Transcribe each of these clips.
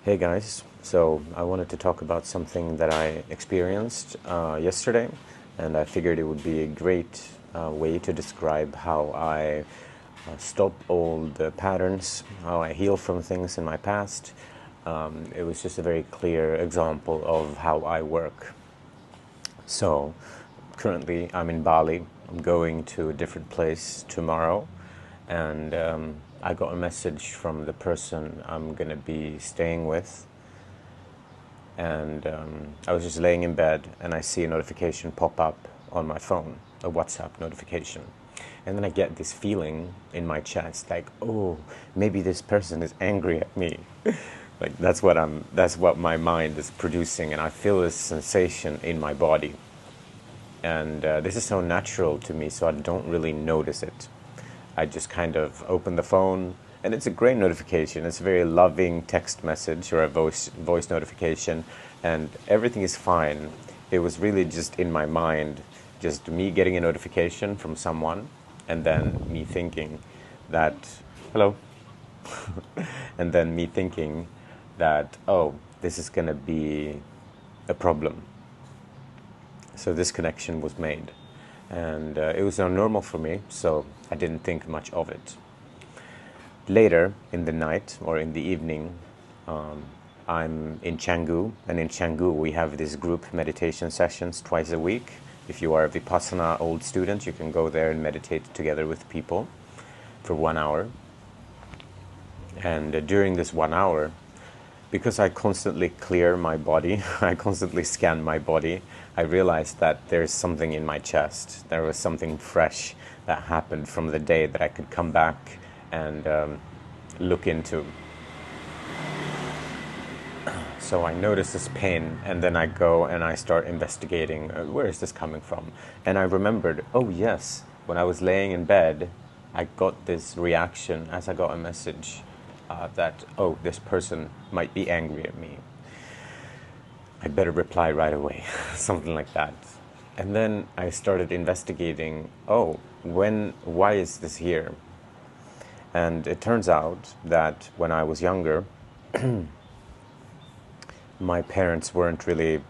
Hey guys, so I wanted to talk about something that I experienced yesterday, and I figured it would be a great way to describe how I stop old patterns, how I heal from things in my past. It was just a very clear example of how I work. So, currently I'm in Bali. I'm going to a different place tomorrow, and I got a message from the person I'm gonna be staying with, and I was just laying in bed and I see a notification pop up on my phone, a WhatsApp notification. And then I get this feeling in my chest like, oh, maybe this person is angry at me. Like that's what my mind is producing, and I feel this sensation in my body. And this is so natural to me, so I don't really notice it. I just kind of open the phone, and it's a great notification. It's a very loving text message or a voice notification, and everything is fine. It was really just in my mind, just me getting a notification from someone, and then me thinking that, hello, and then me thinking that, oh, this is gonna be a problem. So this connection was made, and it was not normal for me, so I didn't think much of it. Later in the night or in the evening, I'm in Canggu, and in Canggu we have these group meditation sessions twice a week. If you are a Vipassana old student, you can go there and meditate together with people for 1 hour. And during this 1 hour, because I constantly clear my body, I constantly scan my body, I realized that there's something in my chest. There was something fresh that happened from the day that I could come back and look into. So I notice this pain, and then I go and I start investigating, where is this coming from? And I remembered, oh yes, when I was laying in bed, I got this reaction as I got a message that, oh, this person might be angry at me. I better reply right away, something like that. And then I started investigating, oh, why is this here? And it turns out that when I was younger, my parents weren't really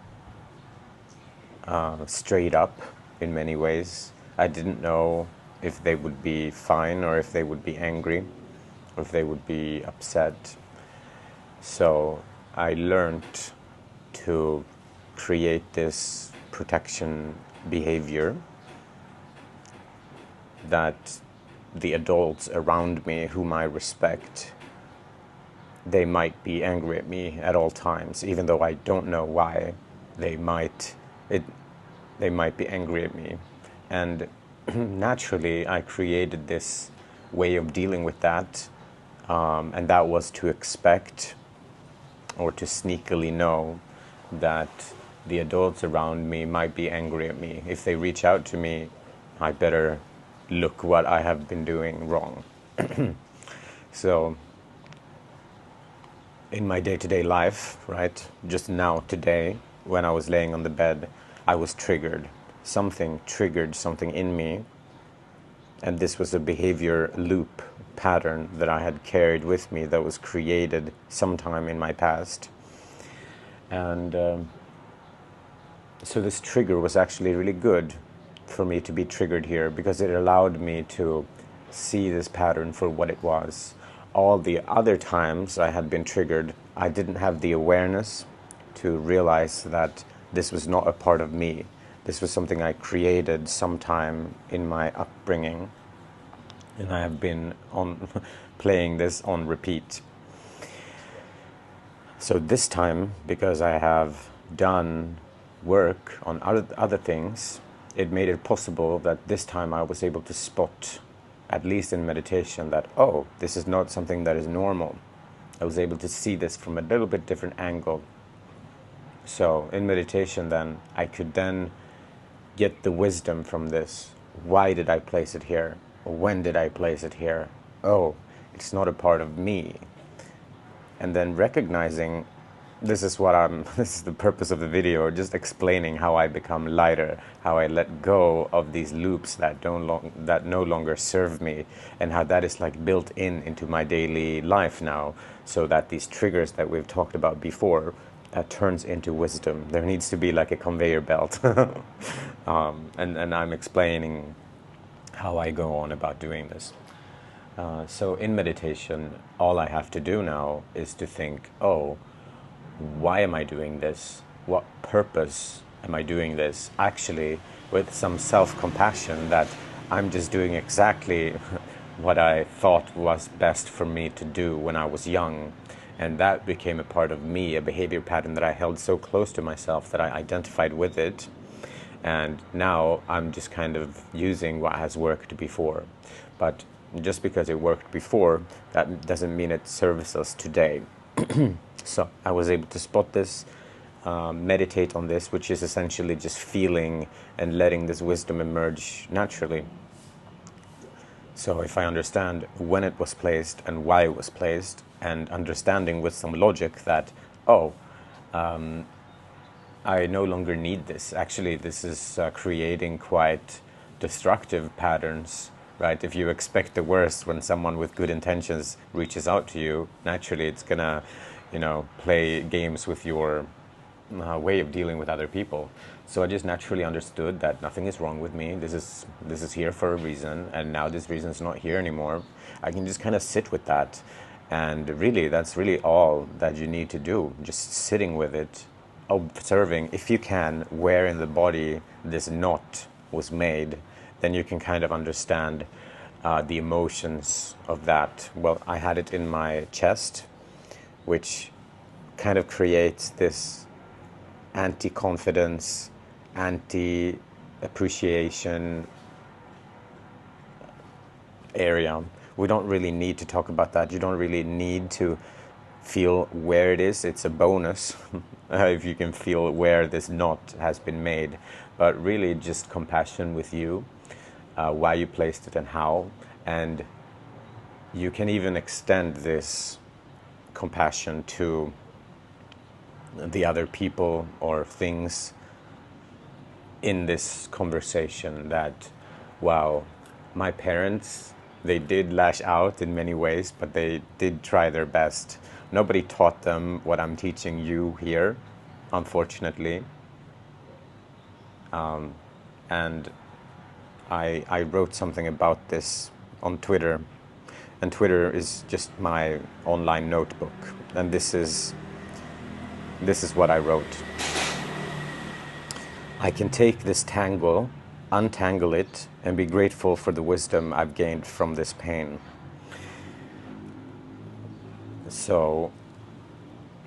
straight up in many ways. I didn't know if they would be fine or if they would be angry or if they would be upset. So I learned to create this protection behavior that the adults around me whom I respect, they might be angry at me at all times, even though I don't know why they might be angry at me. And naturally I created this way of dealing with that, and that was to expect or to sneakily know that the adults around me might be angry at me. If they reach out to me, I better look what I have been doing wrong. So in my day-to-day life, right, just now today, when I was laying on the bed, I was triggered. Something triggered something in me, and this was a behavior loop pattern that I had carried with me that was created sometime in my past. And so this trigger was actually really good for me to be triggered here, because it allowed me to see this pattern for what it was. All the other times I had been triggered, I didn't have the awareness to realize that this was not a part of me. This was something I created sometime in my upbringing, and I have been on playing this on repeat. So this time, because I have done work on other things, it made it possible that this time I was able to spot, at least in meditation, that, oh, this is not something that is normal. I was able to see this from a little bit different angle. So in meditation then, I could then get the wisdom from this. Why did I place it here? When did I place it here? Oh, it's not a part of me. And then recognizing this is what I'm, this is the purpose of the video, just explaining how I become lighter, how I let go of these loops that that no longer serve me, and how that is like built into my daily life now, so that these triggers that we've talked about before, turns into wisdom. There needs to be like a conveyor belt. And I'm explaining how I go on about doing this. So in meditation, all I have to do now is to think, oh, why am I doing this? What purpose am I doing this? Actually, with some self-compassion, that I'm just doing exactly what I thought was best for me to do when I was young. And that became a part of me, a behavior pattern that I held so close to myself that I identified with it. And now I'm just kind of using what has worked before. But just because it worked before, that doesn't mean it serves us today. So I was able to spot this, meditate on this, which is essentially just feeling and letting this wisdom emerge naturally. So if I understand when it was placed and why it was placed, and understanding with some logic that, oh, I no longer need this. Actually, this is creating quite destructive patterns, right? If you expect the worst when someone with good intentions reaches out to you, naturally it's gonna, play games with your way of dealing with other people. So I just naturally understood that nothing is wrong with me. This is here for a reason, and now this reason is not here anymore. I can just kind of sit with that, and really, that's really all that you need to do. Just sitting with it, observing, if you can, where in the body this knot was made, then you can kind of understand the emotions of that. Well, I had it in my chest, which kind of creates this anti-confidence, anti-appreciation area. We don't really need to talk about that. You don't really need to feel where it is. It's a bonus if you can feel where this knot has been made. But really just compassion with you, why you placed it and how. And you can even extend this compassion to the other people or things in this conversation. That, wow, my parents, they did lash out in many ways, but they did try their best. Nobody taught them what I'm teaching you here, unfortunately. And I wrote something about this on Twitter, and Twitter is just my online notebook. And this is what I wrote. I can take this tangle, untangle it, and be grateful for the wisdom I've gained from this pain. So,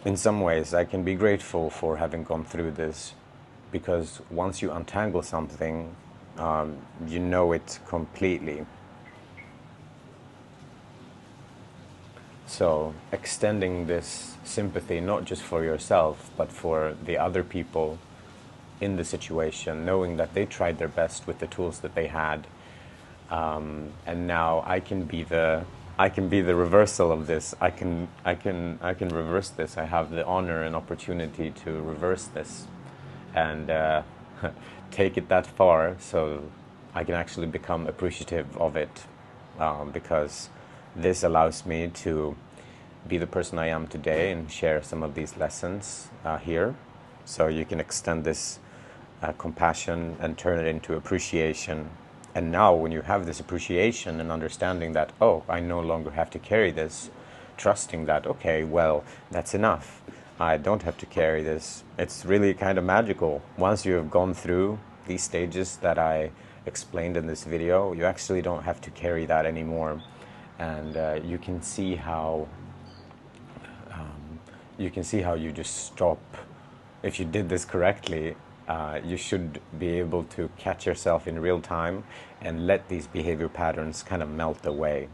in some ways, I can be grateful for having gone through this, because once you untangle something, you know it completely. So, extending this sympathy, not just for yourself, but for the other people in the situation, knowing that they tried their best with the tools that they had, and now I can be the reversal of this. I can reverse this. I have the honor and opportunity to reverse this, and take it that far, so I can actually become appreciative of it, because this allows me to be the person I am today and share some of these lessons here. So you can extend this compassion and turn it into appreciation. And now when you have this appreciation and understanding that, oh, I no longer have to carry this, trusting that, okay, well, that's enough. I don't have to carry this. It's really kind of magical. Once you have gone through these stages that I explained in this video, you actually don't have to carry that anymore. And you can see how you just stop. If you did this correctly, you should be able to catch yourself in real time and let these behavior patterns kind of melt away.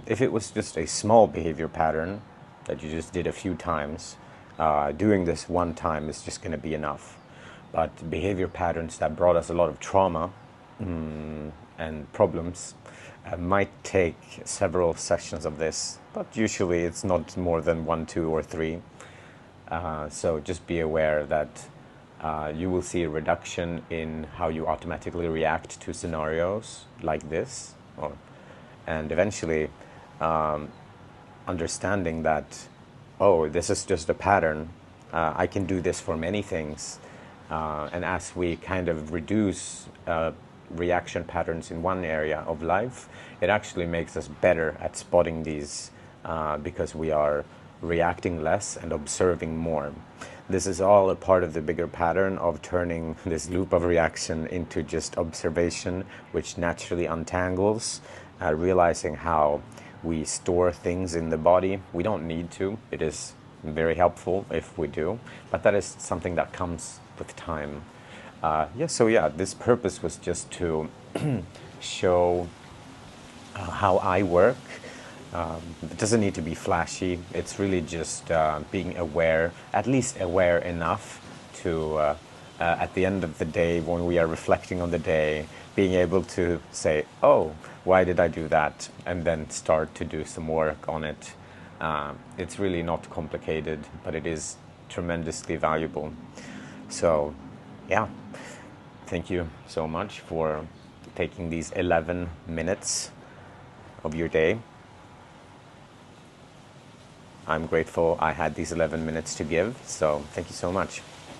If it was just a small behavior pattern that you just did a few times, doing this one time is just going to be enough. But behavior patterns that brought us a lot of trauma and problems might take several sessions of this, but usually it's not more than 1, 2, or 3. So just be aware that you will see a reduction in how you automatically react to scenarios like this, and eventually understanding that, oh, this is just a pattern. I can do this for many things. And as we kind of reduce reaction patterns in one area of life, it actually makes us better at spotting these because we are reacting less and observing more. This is all a part of the bigger pattern of turning this loop of reaction into just observation, which naturally untangles, realizing how we store things in the body. We don't need to. It is very helpful if we do, but that is something that comes with time. This purpose was just to show how I work. It doesn't need to be flashy. It's really just being aware, at least aware enough to, at the end of the day, when we are reflecting on the day, being able to say, oh, why did I do that? And then start to do some work on it. It's really not complicated, but it is tremendously valuable. So, yeah, thank you so much for taking these 11 minutes of your day. I'm grateful I had these 11 minutes to give, so thank you so much.